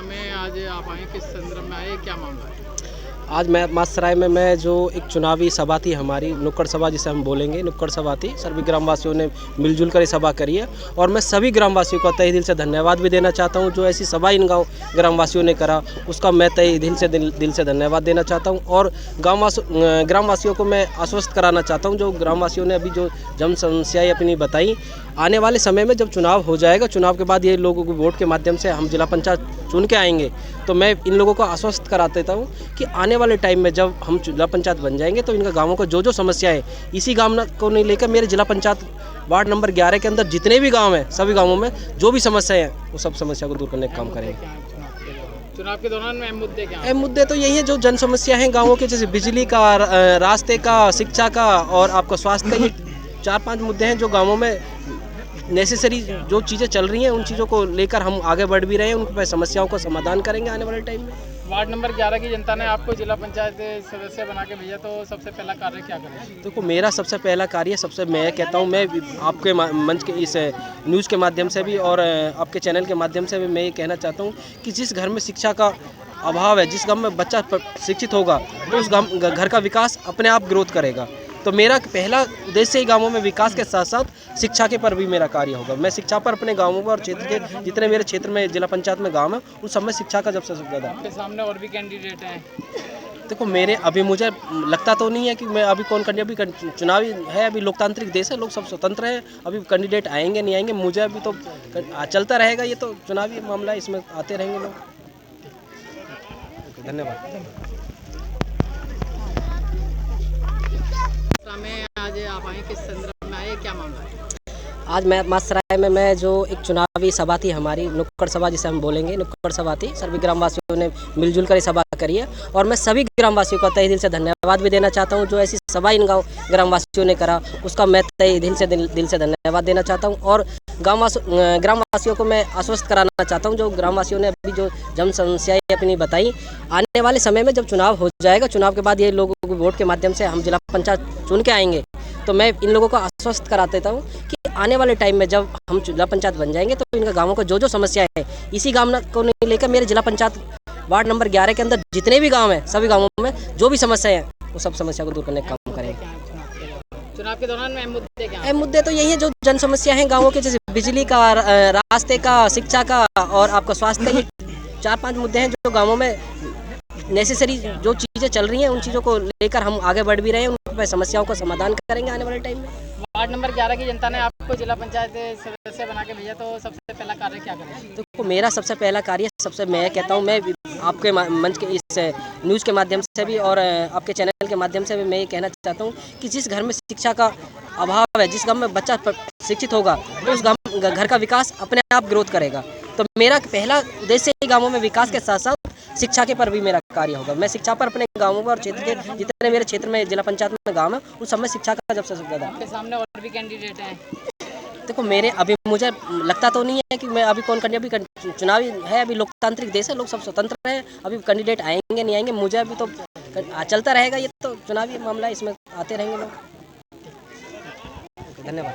में आज आप आए, किस संदर्भ में आए, क्या मामला है? आज मैं मासराय में मैं जो एक चुनावी सभा थी हमारी, नुक्कड़ सभा जिसे हम बोलेंगे, नुक्कड़ सभा थी। सभी ग्रामवासियों ने मिलजुल कर ये सभा करी है और मैं सभी ग्रामवासियों का तहे दिल से धन्यवाद भी देना चाहता हूं। जो ऐसी सभा इन गांव ग्रामवासियों ने करा उसका मैं तहे दिल से धन्यवाद देना चाहता हूं। और ग्रामवासियों को मैं आश्वस्त कराना चाहता हूं, जो ग्रामवासियों ने अभी जो जन समस्याएँ अपनी बताई, आने वाले समय में जब चुनाव हो जाएगा, चुनाव के बाद ये लोगों को वोट के माध्यम से हम जिला पंचायत चुन के आएंगे, तो मैं इन लोगों को आश्वस्त करा देता हूँ कि आने वाले टाइम में जब हम जिला पंचायत बन जाएंगे तो इनका गाँवों को जो समस्या है, इसी गाँव को नहीं लेकर मेरे जिला पंचायत वार्ड नंबर 11 के अंदर जितने भी गाँव हैं, सभी गाँवों में जो भी समस्याएं हैं वो सब समस्या को दूर करने का काम करेंगे। चुनाव के दौरान अहम मुद्दे क्या हैं? अहम मुद्दे तो यही है, जो जन समस्या हैं गाँवों के, जैसे बिजली का, रास्ते का, शिक्षा का और आपका स्वास्थ्य का। ये 4-5 मुद्दे हैं जो गाँवों में नेसेसरी जो चीज़ें चल रही हैं, उन चीज़ों को लेकर हम आगे बढ़ भी रहे हैं। उन समस्याओं का समाधान करेंगे आने वाले टाइम में। वार्ड नंबर 11 की जनता ने आपको जिला पंचायत सदस्य बना के भेजा, तो सबसे पहला कार्य क्या करें? देखो, मेरा सबसे पहला कार्य मैं कहता हूँ, मैं आपके मंच के इस न्यूज़ के माध्यम से भी और आपके चैनल के माध्यम से भी मैं ये कहना चाहता हूँ कि जिस घर में शिक्षा का अभाव है, जिस गाँव में बच्चा शिक्षित होगा, तो उस घर का विकास अपने आप ग्रोथ करेगा। तो मेरा पहला उद्देश्य ही गाँवों में विकास के साथ साथ शिक्षा के पर भी मेरा कार्य होगा। मैं शिक्षा पर अपने गाँवों में और क्षेत्र के जितने मेरे क्षेत्र में जिला पंचायत में गाँव है, उन सब में शिक्षा का सबसे ज़्यादा। आपके सामने और भी कैंडिडेट हैं? देखो, मेरे अभी मुझे लगता तो नहीं है कि मैं अभी अभी चुनावी है, अभी लोकतांत्रिक देश है, लोग सब स्वतंत्र हैं। अभी कैंडिडेट आएंगे नहीं आएंगे, मुझे अभी तो चलता रहेगा, ये तो चुनावी मामला है, इसमें आते रहेंगे लोग। धन्यवाद। में आज आप आए, किस संदर्भ में आए, क्या मामला है? आज मैं मासराय में मैं जो एक चुनावी सभा थी हमारी, नुक्कड़ सभा जिसे हम बोलेंगे, नुक्कड़ सभा थी। सभी ग्रामवासियों ने मिलजुल कर ये सभा करी है और मैं सभी ग्रामवासियों का तहे दिल से धन्यवाद भी देना चाहता हूं। जो ऐसी सभा इन गाँव ग्रामवासियों ने करा उसका मैं तहे दिल से धन्यवाद देना चाहता हूं। और ग्रामवासियों को मैं आश्वस्त कराना चाहता हूं, जो ग्रामवासियों ने अभी जो जन समस्याएँ अपनी बताई, आने वाले समय में जब चुनाव हो जाएगा, चुनाव के बाद ये लोगों को वोट के माध्यम से हम जिला पंचायत चुन के आएंगे, तो मैं इन लोगों को आश्वस्त करा देता हूँ कि आने वाले टाइम में जब हम जिला पंचायत बन जाएंगे, तो इनका गाँवों को जो समस्या है, इसी गाँव को नहीं लेकर मेरे जिला पंचायत वार्ड नंबर 11 के अंदर जितने भी गाँव हैं, सभी गाँवों में जो भी समस्या है, वो सब समस्या को दूर करने का काम करेंगे। चुनाव के दौरान अहम मुद्दे क्या हैं? अहम मुद्दे तो यही है, जो जन समस्या हैं गाँवों के, जैसे बिजली का, रास्ते का, शिक्षा का और आपका स्वास्थ्य का। ये 4-5 मुद्दे हैं जो गाँवों में नेसेसरी जो चीज़ें चल रही हैं, उन चीज़ों को लेकर हम आगे बढ़ भी रहे हैं। उन समस्याओं का समाधान करेंगे आने वाले टाइम में। वार्ड नंबर 11 की जनता ने आपको जिला पंचायत सदस्य बना के भेजा, तो सबसे पहला कार्य क्या करें? तो मेरा सबसे पहला कार्य मैं कहता हूँ, मैं आपके मंच के इस न्यूज़ के माध्यम से भी और आपके चैनल के माध्यम से भी मैं ये कहना चाहता हूँ कि जिस घर में शिक्षा का अभाव है, जिस गाँव में बच्चा शिक्षित होगा, तो उस घर का विकास अपने आप ग्रोथ करेगा। तो मेरा पहला उद्देश्य ही गाँवों में विकास के साथ साथ शिक्षा के पर भी मेरा कार्य होगा। मैं शिक्षा पर अपने गाँवों में और क्षेत्र के जितने मेरे क्षेत्र में जिला पंचायत में गाँव है, उन सब में शिक्षा का सबसे ज़्यादा। आपके सामने और भी कैंडिडेट हैं? देखो, मेरे अभी मुझे लगता तो नहीं है कि मैं अभी अभी चुनावी है, अभी लोकतांत्रिक देश है, लोग सब स्वतंत्र हैं। अभी कैंडिडेट आएंगे नहीं आएंगे, मुझे अभी तो चलता रहेगा, ये तो चुनावी मामला है, इसमें आते रहेंगे लोग। धन्यवाद।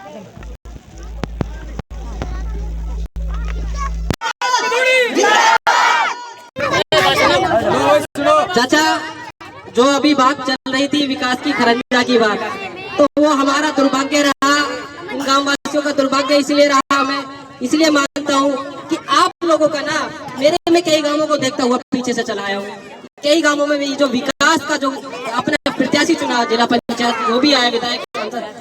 चाचा, जो अभी बात चल रही थी विकास की, खरंजा की बात, तो वो हमारा दुर्भाग्य रहा, उन गाँव वासियों का दुर्भाग्य इसलिए रहा। मैं इसलिए मानता हूँ कि आप लोगों का ना, मेरे में कई गाँवों को देखता हुआ पीछे से चला आया हूँ। कई गाँवों में भी जो विकास का जो अपना प्रत्याशी चुना जिला पंचायत, जो भी आया विधायक,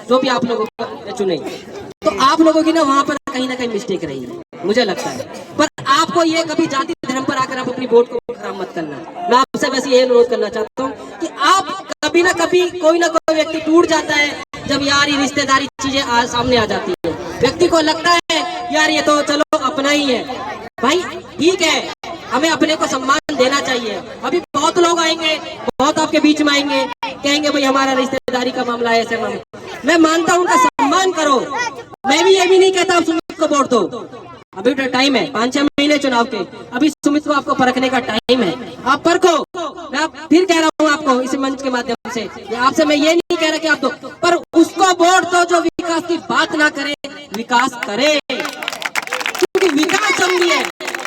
जो भी आप लोगों को चुने, तो आप लोगों की ना वहाँ पर कहीं ना कहीं मिस्टेक रही है, मुझे लगता है। पर आपको ये कभी जाति धर्म पर आकर आप अपनी वोट को खराब मत करना। मैं आपसे बस ये अनुरोध करना चाहता हूँ कि आप कभी ना कभी कोई ना कोई व्यक्ति टूट जाता है, जब यार ये रिश्तेदारी चीजें सामने आ जाती है, व्यक्ति को लगता है यार ये तो चलो अपना ही है। भाई ठीक है, हमें अपने को सम्मान देना चाहिए। अभी बहुत लोग आएंगे, बहुत आपके बीच में आएंगे, कहेंगे भाई हमारा रिश्तेदारी का मामला है, ऐसे मामला। मैं मानता हूँ उनका सम्मान करो। मैं भी ये भी नहीं कहता आप सुमित को वोट दो, अभी तो टाइम है, 5-6 महीने चुनाव के, अभी सुमित को आपको परखने का टाइम है, आप परखो। मैं फिर कह रहा हूँ आपको इस मंच के माध्यम से, आपसे मैं ये नहीं कह रहा कि आप दो, पर उसको वोट दो जो विकास की बात ना करे, विकास करे, क्योंकि विकास समझिए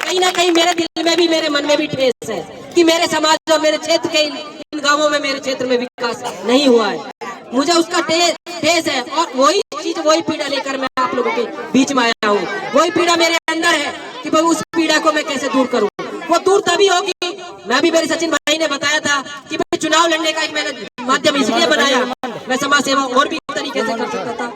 कहीं ना कहीं मेरे दिल में भी, मेरे मन में भी ठेस है कि मेरे समाज और मेरे क्षेत्र के इन गांवों में, मेरे क्षेत्र में विकास नहीं हुआ है। मुझे उसका ठेस है और वही चीज, वही पीड़ा लेकर मैं आप लोगों के बीच में आया हूँ। वही पीड़ा मेरे अंदर है कि भाई उस पीड़ा को मैं कैसे दूर करूँ। वो दूर तभी होगी, मैं भी, मेरे सचिन भाई ने बताया था कि भाई चुनाव लड़ने का एक मैंने माध्यम इसलिए बनाया, मैं समाज सेवा और भी तरीके से कर सकता था,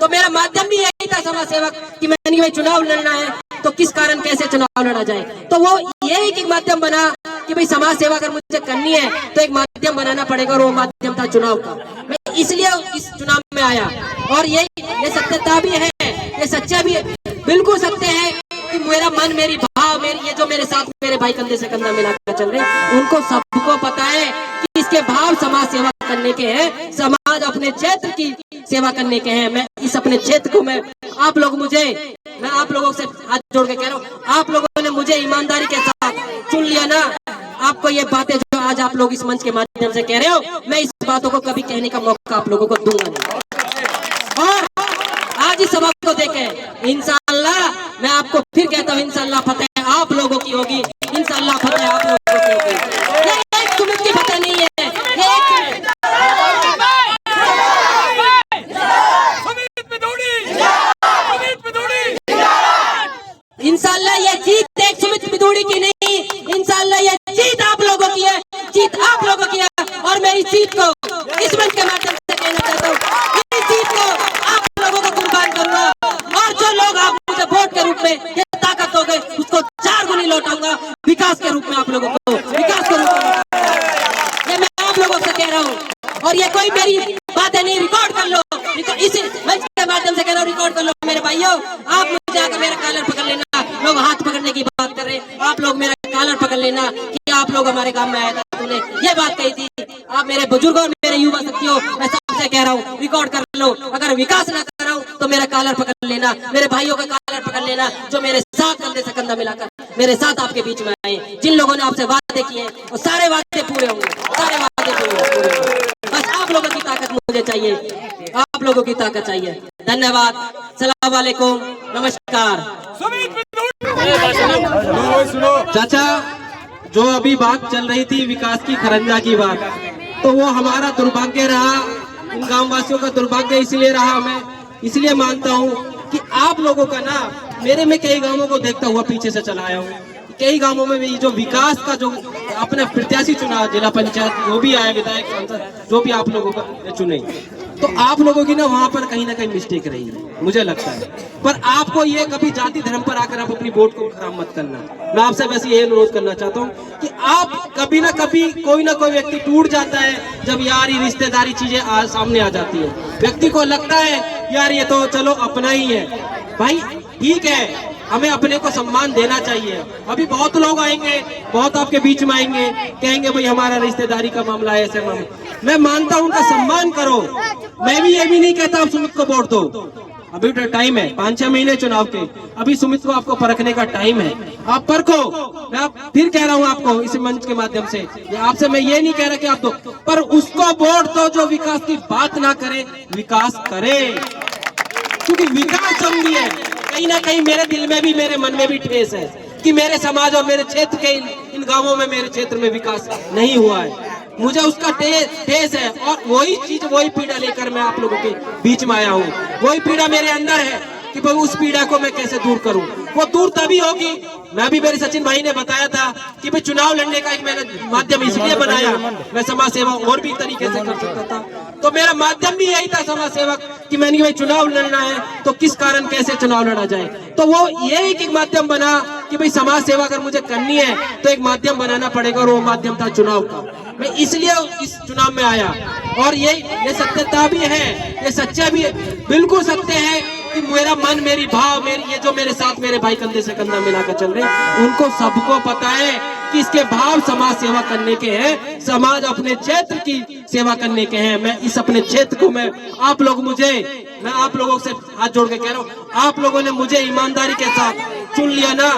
तो मेरा माध्यम भी यही था समाज सेवक कि मैंने भाई चुनाव लड़ना है तो किस कारण कैसे चुनाव लड़ा जाए। तो वो यही एक माध्यम बना कि भाई समाज सेवा अगर मुझे करनी है तो एक माध्यम बनाना पड़ेगा, और वो माध्यम था चुनाव का। मैं इसलिए इस चुनाव में आया, और ये सत्यता भी है, ये सच्चा भी है, बिल्कुल सत्य है कि मेरा मन, मेरी भाव, मेरी ये जो मेरे साथ मेरे भाई कंधे से कंधा मिलाकर चल रहे हैं, उनको सबको पता है कि इसके भाव समाज सेवा करने के हैं, समाज अपने क्षेत्र की सेवा करने के हैं। मैं इस अपने क्षेत्र को, मैं आप लोगों से हाथ जोड़ के कह रहा हूँ, आप लोगों ने मुझे ईमानदारी के साथ चुन लिया ना, आपको ये बातें जो आज आप लोग इस मंच के माध्यम से कह रहे हो, मैं इस बातों को कभी कहने का मौका आप लोगों को दूंगा नहीं। और आज इस सभा को देखें, इंशाअल्लाह मैं आपको फिर कहता हूँ, इंशाअल्लाह फतेह आप लोगों की होगी, इंशाअल्लाह फतेह आप लोगों की होगी। ये एक सुमित की फतेह नहीं है, इंशाअल्लाह ये जीत एक सुमित बिदूड़ी की नहीं, इंशाअल्लाह ये जीत आप लोगों की है, जीत आप लोगों की है। और मेरी जीत को इस मंच के माध्यम से कहना चाहता हूँ, इस जीत को आप लोगों को कुर्बान करूंगा, और जो लोग आप मुझे वोट के रूप में ये ताकत दोगे उसको 4 गुनी लौटाऊंगा, विकास के रूप में आप लोगों को, विकास के रूप में। ये मैं आप लोगों से कह रहा हूँ, और ये कोई मेरी बातें नहीं, रिकॉर्ड कर लो, इसी मंच के माध्यम से कह रहा हूँ, रिकॉर्ड कर लो मेरे भाइयों। आप मुझे आकर मेरा कॉलर पकड़ लेना, लोग हाथ पकड़ने की बात कर रहे हैं, आप लोग मेरा कॉलर पकड़ लेना कि आप लोग हमारे गांव में आए थे, तूने ये बात कही थी। आप मेरे बुजुर्गों और मेरे युवा साथियों, मैं सबसे कह रहा हूँ, रिकॉर्ड कर लो। अगर विकास ना कर रहा हूँ तो मेरा कॉलर पकड़ लेना, मेरे भाइयों का कॉलर पकड़ लेना, जो मेरे साथ कंधे से कंधा मिलाकर मेरे साथ आपके बीच में आए, जिन लोगों ने आपसे वादे किए वो सारे वादे पूरे होंगे, सारे वादे पूरे होंगे। बस आप लोगों की ताकत मुझे चाहिए, आप लोगों की ताकत चाहिए। धन्यवाद, सलाम वालेकुम, नमस्कार। चाचा, जो अभी बात चल रही थी विकास की, खरंजा की बात, तो वो हमारा दुर्भाग्य रहा, इन गांव वासियों का दुर्भाग्य इसलिए रहा, मैं इसलिए मानता हूँ कि आप लोगों का ना, मेरे में कई गांवों को देखता हुआ पीछे से चला आया हूँ, कई गांवों में भी जो विकास का जो अपने प्रत्याशी चुना, जिला पंचायत जो भी आया, विधायक, सांसद जो भी आप लोगों का चुने, तो आप लोगों की ना वहां पर कहीं ना कहीं मिस्टेक रही है, मुझे लगता है। पर आपको ये कभी जाति धर्म पर आकर आप अपनी वोट को खराब मत करना। मैं आपसे वैसे ये अनुरोध करना चाहता हूँ कि आप कभी ना कभी कोई ना कोई व्यक्ति टूट जाता है, जब यार ये रिश्तेदारी चीजें सामने आ जाती है, व्यक्ति को लगता है यार ये तो चलो अपना ही है। भाई ठीक है, हमें अपने को सम्मान देना चाहिए। अभी बहुत लोग आएंगे, बहुत आपके बीच में आएंगे, कहेंगे भाई हमारा रिश्तेदारी का मामला है, ऐसे मामला। मैं मानता हूं उनका सम्मान करो, मैं भी ये भी नहीं कहता आप सुमित को वोट दो, अभी तो टाइम है, 5-6 महीने चुनाव के, अभी सुमित को आपको परखने का टाइम है, आप परखो। मैं फिर कह रहा हूं आपको इस मंच के माध्यम से, आपसे मैं ये नहीं कह रहा कि आप दो, पर उसको वोट दो जो विकास की बात ना करे, विकास करे, क्योंकि विकास जरूरी है। कहीं ना कहीं मेरे दिल में भी, मेरे मन में भी ठेस है कि मेरे समाज और मेरे क्षेत्र के इन गांवों में, मेरे क्षेत्र में विकास नहीं हुआ है, मुझे उसका ठेस है, और वही चीज, वही पीड़ा लेकर मैं आप लोगों के बीच में आया हूँ। वही पीड़ा मेरे अंदर है कि भाई उस पीड़ा को मैं कैसे दूर करूं। वो दूर तभी होगी, मैं भी, मेरे सचिन भाई ने बताया था कि भाई चुनाव लड़ने का एक मैंने माध्यम इसलिए बनाया, मैं समाज सेवा और भी तरीके से कर सकता था, तो मेरा माध्यम भी यही था समाज सेवक कि मैंने भाई चुनाव लड़ना है तो किस कारण कैसे चुनाव लड़ा जाए। तो वो यही एक माध्यम बना कि भाई समाज सेवा अगर मुझे करनी है तो एक माध्यम बनाना पड़ेगा, और वो माध्यम था चुनाव का। मैं इसलिए इस चुनाव में आया, और ये सत्यता भी है, ये सच्चा भी है, बिल्कुल सत्य है कि मेरा मन, मेरी भाव, मेरी ये जो मेरे साथ मेरे भाई कंधे से कंधा मिलाकर चल रहे हैं, उनको सबको पता है कि इसके भाव समाज सेवा करने के हैं, समाज अपने क्षेत्र की सेवा करने के हैं। मैं इस अपने क्षेत्र को, मैं आप लोगों से हाथ जोड़ के कह रहा हूँ, आप लोगों ने मुझे ईमानदारी के साथ चुन लिया ना,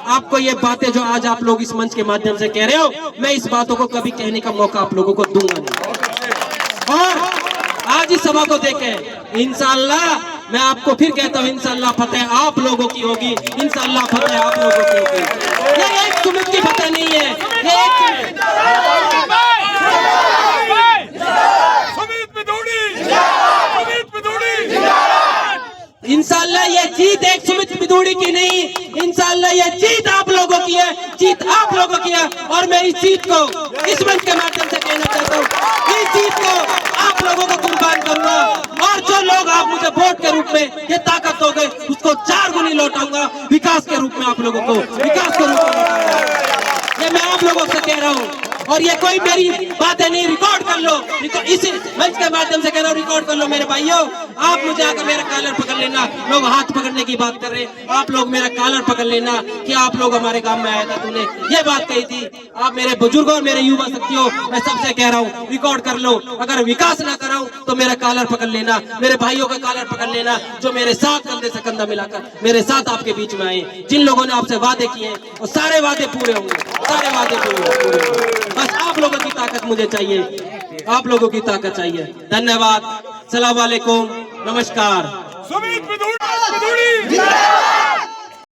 आपको ये बातें जो आज आप लोग इस मंच के माध्यम से कह रहे हो, मैं इस बातों को कभी कहने का मौका आप लोगों को दूंगा नहीं। और आज इस सभा को देखें, इंशाअल्लाह मैं आपको फिर कहता हूँ इंशाअल्लाह फतेह आप लोगों की होगी, इंशाअल्लाह फतेह आप लोगों की होगी। ये एक सुमित की फतेह नहीं है, ये एक इंशाअल्लाह ये जीत एक सुमित बिदूड़ी की नहीं, इंशाअल्लाह ये जीत आप लोगों की है, जीत आप लोगों की है। और मैं इस जीत को इस मंच के माध्यम से कहना चाहता हूँ, इस जीत को आप लोगों को कुर्बान करूंगा। और जो लोग आप मुझे वोट के रूप में ये ताकत दोगे उसको 4 गुनी लौटाऊंगा, विकास के रूप में आप लोगों को, विकास के रूप में लौटाऊंगा। ये मैं आप लोगों से कह रहा हूँ। और ये कोई मेरी बातें नहीं, रिकॉर्ड कर लो, इस मंच के माध्यम से कह रहा हूँ, रिकॉर्ड कर लो मेरे भाइयों। आप मुझे आकर मेरा कॉलर पकड़ लेना, लोग हाथ पकड़ने की बात कर रहे हैं, आप लोग मेरा कॉलर पकड़ लेना कि आप लोग हमारे गांव में आया था, तूने ये बात कही थी। आप मेरे बुजुर्गों और मेरे युवा शक्तियों, मैं सबसे कह रहा हूँ रिकॉर्ड कर लो। अगर विकास ना कराऊं तो मेरा कॉलर पकड़ लेना, मेरे भाइयों का कॉलर पकड़ लेना, जो मेरे साथ कंधे से कंधा मिलाकर मेरे साथ आपके बीच में आए। जिन लोगों ने आपसे वादे किए वो सारे वादे पूरे होंगे, सारे वादे पूरे होंगे। बस आप लोगों की ताकत मुझे चाहिए, आप लोगों की ताकत चाहिए। धन्यवाद, सलाम वालेकुम, नमस्कार।